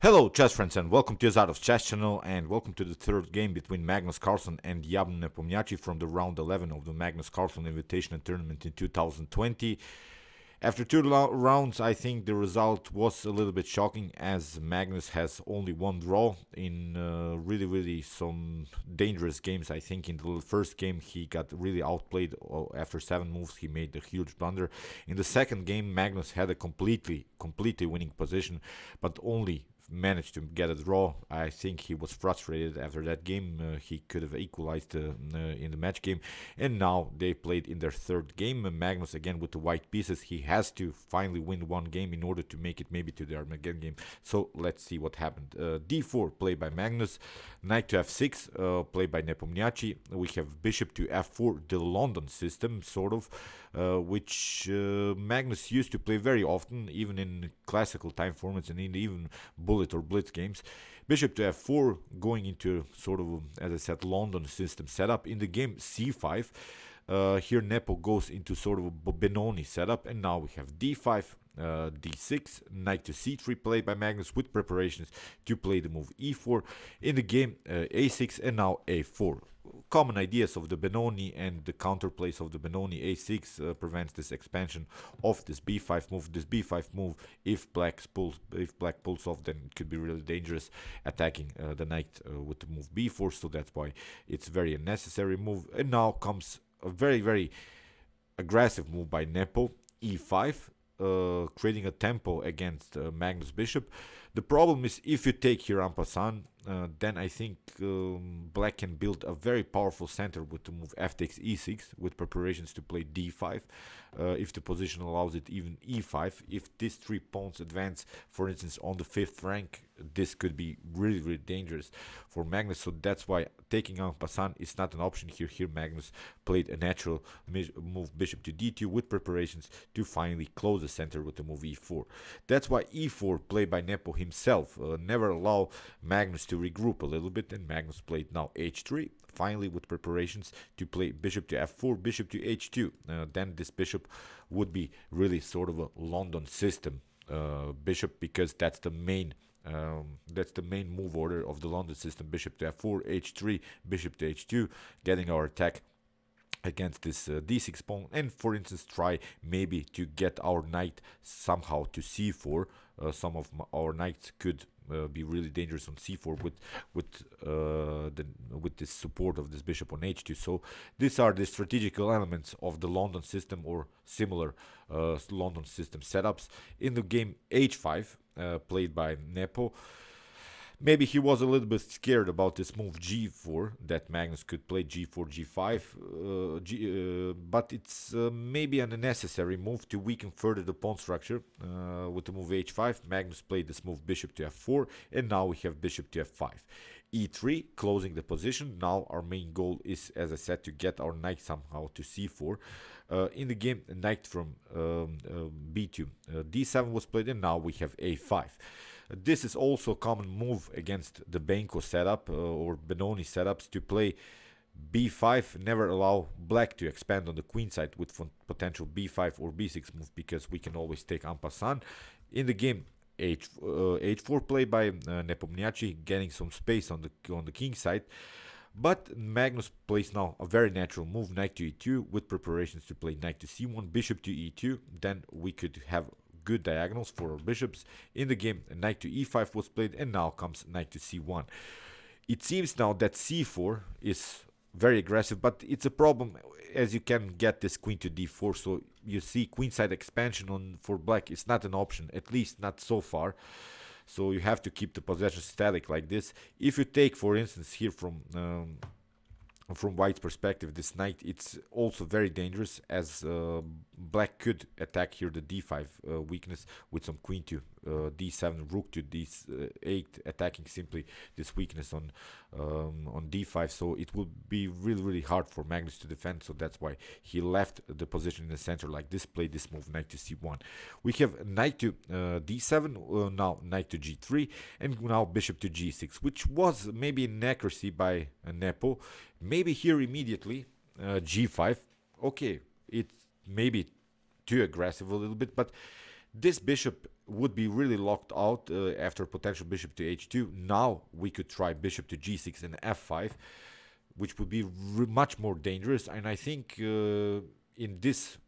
Hello, chess friends, and welcome to Azadov's Chess Channel, and welcome to the third game between Magnus Carlsen and Ian Nepomniachtchi from the round 11 of the Magnus Carlsen Invitational tournament in 2020. After two rounds, I think the result was a little bit shocking, as Magnus has only one draw in really some dangerous games. I think in the first game he got really outplayed. After 7 moves he made a huge blunder. In the second game Magnus had a completely winning position, but only managed to get a draw. I think he was frustrated after that game. He could have equalized in the match game, and now they played in their third game. Magnus again with the white pieces. He has to finally win one game in order to make it maybe to the Armageddon game. So let's see what happened. d4 played by Magnus, knight to f6 played by Nepomniachtchi. We have bishop to f4, the London system sort of, which Magnus used to play very often, even in classical time formats and in even bullet or blitz games. Bishop to f4, going into sort of, as I said, London system setup. In the game c5, here Nepo goes into sort of a Benoni setup, and now we have d5, d6, knight to c3 played by Magnus with preparations to play the move e4. In the game a6 and now a4. Common ideas of the Benoni and the counterplays of the Benoni. a6 prevents this expansion of this b5 move. This b5 move, if black pulls off, then it could be really dangerous, attacking the knight with the move b4. So that's why it's very unnecessary move. And now comes a very aggressive move by Nepo, e5, creating a tempo against Magnus bishop. The problem is, if you take here en passant, then I think black can build a very powerful center with the move f takes e6 with preparations to play d5. If the position allows it, even e5. If these 3 pawns advance, for instance, on the 5th rank, this could be really dangerous for Magnus. So that's why taking en passant is not an option here. Here Magnus played a natural move, bishop to d2, with preparations to finally close the center with the move e4. That's why e4 played by Nepo himself never allow Magnus to regroup a little bit, and Magnus played now h3, finally with preparations to play bishop to f4, bishop to h2. Then this bishop would be really sort of a London system bishop, because that's the main move order of the London system. Bishop to f4, h3, bishop to h2, getting our attack against this d6 pawn, and for instance try maybe to get our knight somehow to c4. Some of our knights could be really dangerous on c4 with this support of this bishop on h2. So these are the strategical elements of the London system or similar London system setups. In the game h5 played by Nepo, maybe he was a little bit scared about this move g4, that Magnus could play g4, g5, but it's maybe an unnecessary move to weaken further the pawn structure. With the move h5, Magnus played this move bishop to f4, and now we have bishop to f5. e3, closing the position. Now our main goal is, as I said, to get our knight somehow to c4. In the game, knight from b2, d7 was played, and now we have a5. This is also a common move against the Benko setup or Benoni setups, to play b5, never allow black to expand on the queen side with potential b5 or b6 move, because we can always take en passant. In the game h4 played by Nepomniachtchi, getting some space on the king side. But Magnus plays now a very natural move, knight to e2, with preparations to play knight to c1, bishop to e2. Then we could have good diagonals for our bishops. In the game, knight to e5 was played, and now comes knight to c1. It seems now that c4 is very aggressive, but it's a problem, as you can get this queen to d4. So you see queenside expansion for black is not an option, at least not so far. So you have to keep the possession static like this. If you take, for instance, here from white's perspective, this knight, it's also very dangerous, as black could attack here the d5 weakness with some queen to d7, rook to d8, attacking simply this weakness on d5. So it will be really hard for Magnus to defend. So that's why he left the position in the center like this, played this move knight to c1. We have knight to d7, now knight to g3, and now bishop to g6, which was maybe an accuracy by Nepo. Maybe here immediately g5. Okay, it's maybe too aggressive a little bit, but this bishop would be really locked out after potential bishop to h2. Now we could try bishop to g6 and f5, which would be much more dangerous. And I think in this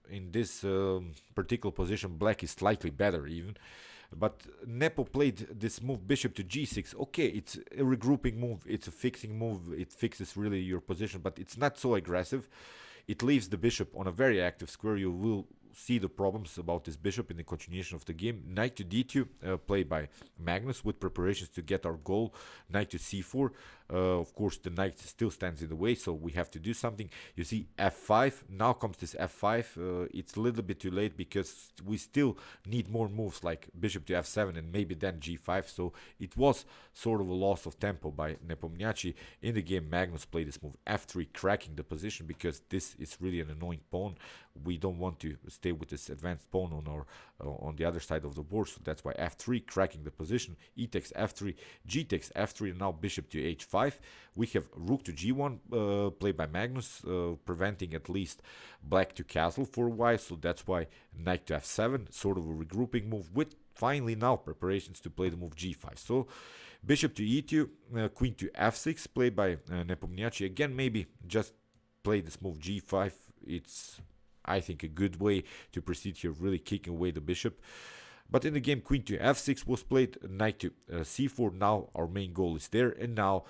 particular position, black is slightly better even. But Nepo played this move bishop to g6. Okay, it's a regrouping move, it's a fixing move, it fixes really your position, but it's not so aggressive. It leaves the bishop on a very active square. You will see the problems about this bishop in the continuation of the game. Knight to d2, played by Magnus, with preparations to get our goal. Knight to c4. Of course, the knight still stands in the way, so we have to do something. You see f5. Now comes this f5. It's a little bit too late because we still need more moves like bishop to f7 and maybe then g5. So it was sort of a loss of tempo by Nepomniachtchi. In the game, Magnus played this move f3, cracking the position because this is really an annoying pawn. We don't want to stay with this advanced pawn on our on the other side of the board, so that's why f3, cracking the position. E takes f3, g takes f3, and now bishop to h5. We have rook to g1, played by Magnus, preventing at least black to castle for a while, so that's why knight to f7, sort of a regrouping move, with finally now preparations to play the move g5. So bishop to e2, queen to f6, played by Nepomniachtchi. Again, maybe just play this move g5. It's, I think, a good way to proceed here, really kicking away the bishop. But in the game, queen to f6 was played, knight to c4. Now our main goal is there, and now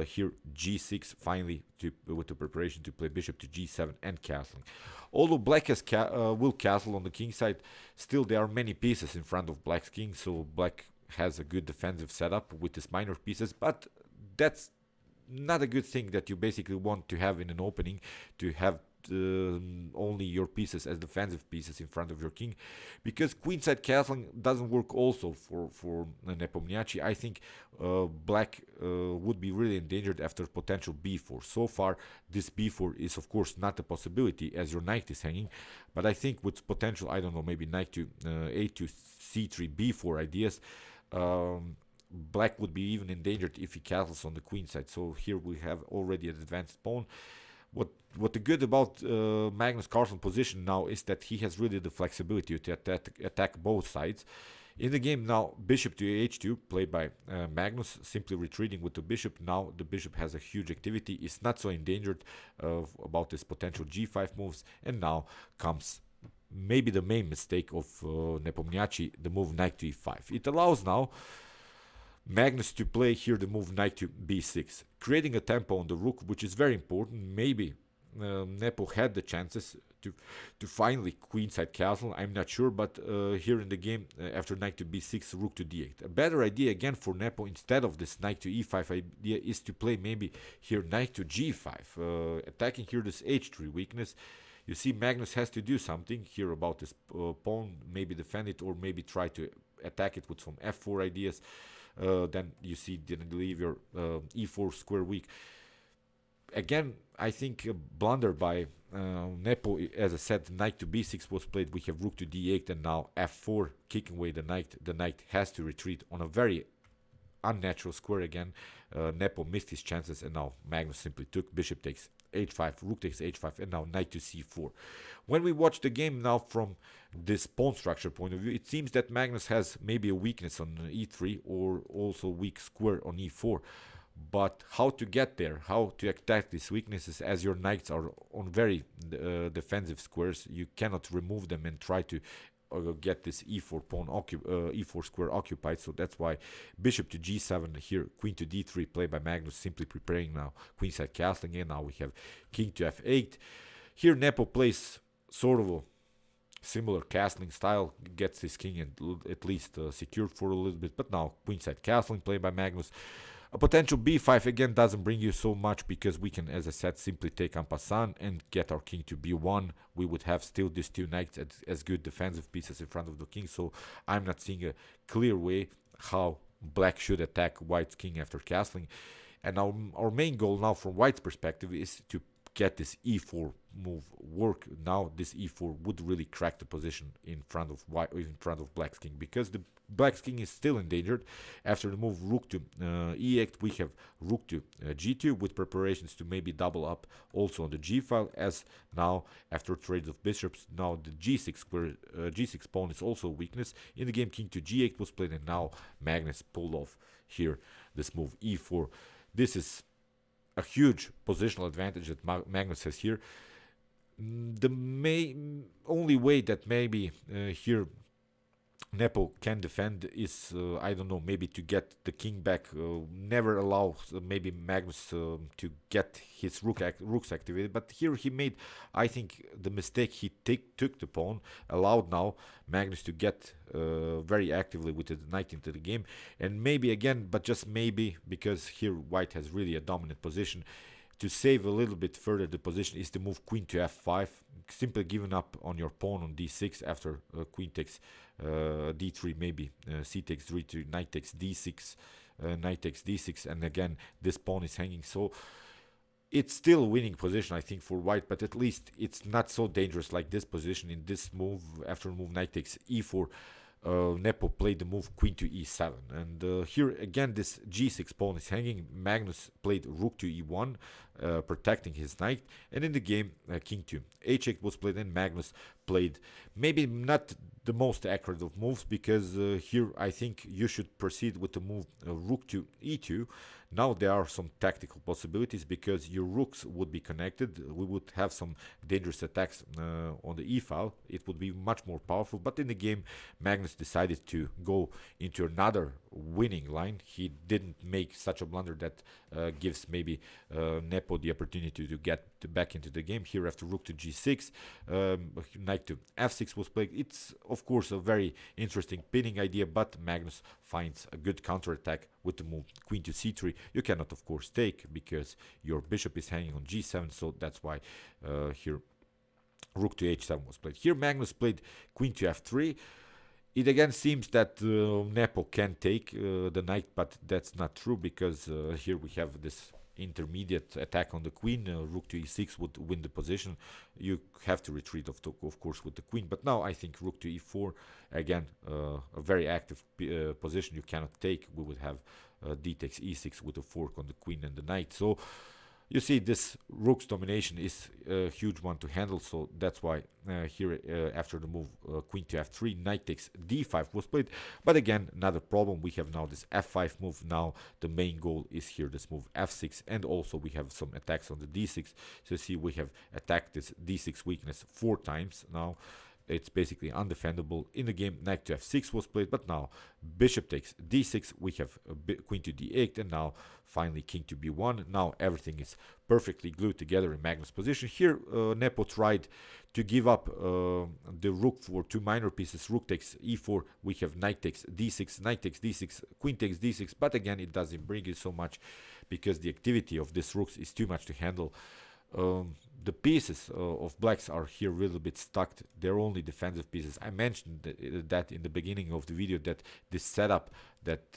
here g6 finally with the preparation to play bishop to g7 and castling. Although black has will castle on the king side, still there are many pieces in front of black's king, so black has a good defensive setup with his minor pieces, but that's not a good thing that you basically want to have in an opening, to have only your pieces as defensive pieces in front of your king, because queenside castling doesn't work also for Nepomniachtchi. I think black would be really endangered after potential b4. So far this b4 is of course not a possibility as your knight is hanging, but I think with potential, I don't know, maybe knight to a2, c3, b4 ideas, black would be even endangered if he castles on the queen side. So here we have already an advanced pawn. What the good about Magnus Carlsen position now is that he has really the flexibility to attack both sides. In the game now, bishop to h2, played by Magnus, simply retreating with the bishop. Now the bishop has a huge activity, is not so endangered about his potential g5 moves. And now comes maybe the main mistake of Nepomniachtchi, the move knight to e5. It allows now Magnus to play here the move knight to b6, creating a tempo on the rook, which is very important. Maybe Nepo had the chances to finally queenside castle, I'm not sure, but here in the game, after knight to b6, rook to d8. A better idea again for Nepo, instead of this knight to e5 idea, is to play maybe here knight to g5, attacking here this h3 weakness. You see, Magnus has to do something here about this pawn, maybe defend it or maybe try to attack it with some f4 ideas. Then you see, didn't leave your e4 square weak. Again, I think a blunder by Nepo. As I said, knight to b6 was played. We have rook to d8 and now f4, kicking away the knight. The knight has to retreat on a very unnatural square again. Nepo missed his chances, and now Magnus simply took. Bishop takes h5, rook takes h5, and now knight to c4. When we watch the game now from this pawn structure point of view, it seems that Magnus has maybe a weakness on e3 or also weak square on e4. But how to get there, how to attack these weaknesses, as your knights are on very defensive squares, you cannot remove them and try to get this e4 pawn e4 square occupied. So that's why bishop to g7 here, queen to d3, played by Magnus, simply preparing now queenside castling, and now we have king to f8. Here Nepo plays sort of a similar castling style, gets his king at least secured for a little bit, but now queenside castling, played by Magnus. A potential b5 again doesn't bring you so much, because we can, as I said, simply take en passant and get our king to b1. We would have still these two knights as good defensive pieces in front of the king, so I'm not seeing a clear way how black should attack white's king after castling. And our main goal now from white's perspective is to get this e4 move work. Now this e4 would really crack the position in front of black's king, because the black's king is still endangered. After the move rook to e8, we have rook to g2 with preparations to maybe double up also on the g file, as now after trades of bishops, now the g6 square g6 pawn is also a weakness. In the game, king to g8 was played, and now Magnus pulled off here this move e4. This is a huge positional advantage that Magnus has here. The only way that maybe here Nepo can defend is, I don't know, maybe to get the king back, never allow maybe Magnus to get his rooks activated. But here he made, I think, the mistake. He took the pawn, allowed now Magnus to get very actively with the knight into the game. And maybe again, but just maybe, because here white has really a dominant position, to save a little bit further the position is to move queen to f5, simply giving up on your pawn on d6 after queen takes d3, maybe c takes d3, knight takes d6, knight takes d6, and again this pawn is hanging. So it's still a winning position, I think, for white, but at least it's not so dangerous like this position. In this move, after move knight takes e4, Nepo played the move queen to e7, and here again this g6 pawn is hanging. Magnus played rook to e1, protecting his knight, and in the game king to h8 was played, and Magnus played maybe not the most accurate of moves, because here I think you should proceed with the move rook to e2. Now there are some tactical possibilities, because your rooks would be connected. We would have some dangerous attacks on the e file. It would be much more powerful, but in the game Magnus decided to go into another winning line. He didn't make such a blunder that gives maybe Nepo the opportunity to get back into the game. Here after rook to g6, knight to f6 was played. It's of course a very interesting pinning idea, but Magnus finds a good counterattack with the move queen to c3. You cannot of course take, because your bishop is hanging on g7, so that's why here rook to h7 was played. Here Magnus played queen to f3. It again seems that Nepo can take the knight, but that's not true, because here we have this intermediate attack on the queen. Rook to e6 would win the position. You have to retreat of course with the queen, but now I think rook to e4, again a very active position you cannot take. We would have d takes e6 with a fork on the queen and the knight. So you see, this rook's domination is a huge one to handle, so that's why here after the move queen to f3, knight takes d5 was played. But again, another problem, we have now this f5 move. Now the main goal is here this move f6, and also we have some attacks on the d6. So you see, we have attacked this d6 weakness 4 times now. It's basically undefendable. In the game, knight to f6 was played, but now bishop takes d6. We have queen to d8, and now finally king to b1. Now everything is perfectly glued together in Magnus' position. Here, Nepo tried to give up the rook for 2 minor pieces. Rook takes e4. We have knight takes d6, knight takes d6, queen takes d6. But again, it doesn't bring you so much, because the activity of this rooks is too much to handle. The pieces of blacks are here a little bit stuck. They're only defensive pieces. I mentioned that in the beginning of the video, that this setup that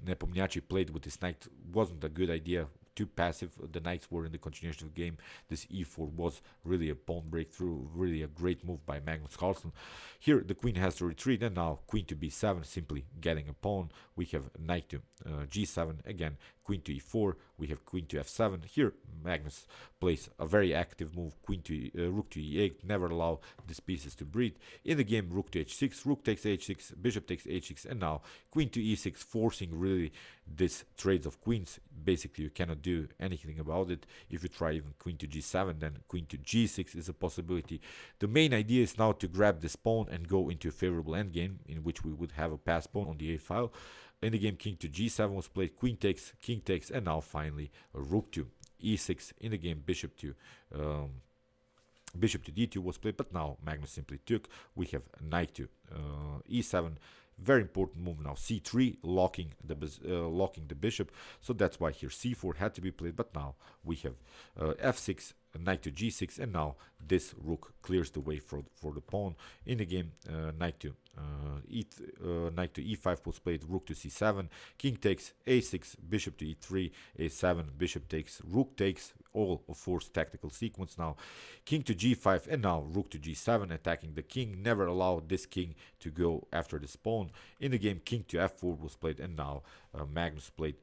Nepomniachtchi played with his knight wasn't a good idea. Too passive. The knights were in the continuation of the game. This e4 was really a pawn breakthrough, really a great move by Magnus Carlsen. Here the queen has to retreat, and now queen to b7, simply getting a pawn. We have knight to g7, again queen to e4. We have queen to f7. Here Magnus plays a very active move, queen to rook to e8, never allow these pieces to breathe. In the game, rook to h6, rook takes h6, bishop takes h6, and now queen to e6, forcing really this trades of queens. Basically you cannot do anything about it. If you try even queen to g7, then queen to g6 is a possibility. The main idea is now to grab this pawn and go into a favorable endgame, in which we would have a passed pawn on the a file. In the game, king to g7 was played, queen takes, king takes, and now finally a rook to e6. In the game, bishop to d2 was played, but now Magnus simply took. We have knight to e7. Very important move now, c3, locking the bishop. So that's why here c4 had to be played, but now we have f6, knight to g6, and now this rook clears the way for the pawn. In the game, knight to e5 was played, rook to c7, king takes a6, bishop to e3, a7, bishop takes, rook takes, all of course tactical sequence. Now king to g5, and now rook to g7, attacking the king. Never allow this king to go after this pawn. In the game, king to f4 was played, and now Magnus played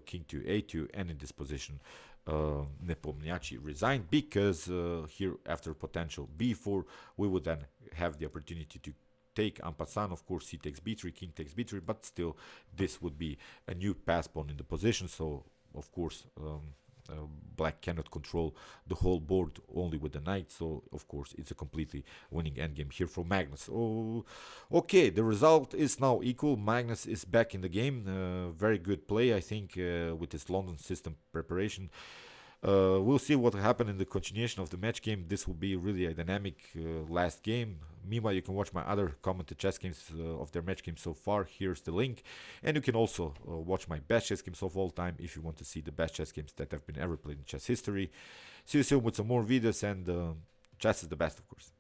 king to a2, and in this position Nepomniachtchi resigned, because here after potential b4 we would then have the opportunity to take en passant. Of course, c takes b3, king takes b3, but still this would be a new pass pawn in the position. So of course black cannot control the whole board only with the knight, so of course it's a completely winning endgame here for Magnus. Oh, okay, the result is now equal. Magnus is back in the game. Very good play, I think, with his London system preparation. We'll see what happened in the continuation of the match game. This will be really a dynamic last game. Meanwhile, you can watch my other commented chess games of their match games so far. Here's the link. And you can also watch my best chess games of all time if you want to see the best chess games that have been ever played in chess history. See you soon with some more videos, and chess is the best, of course.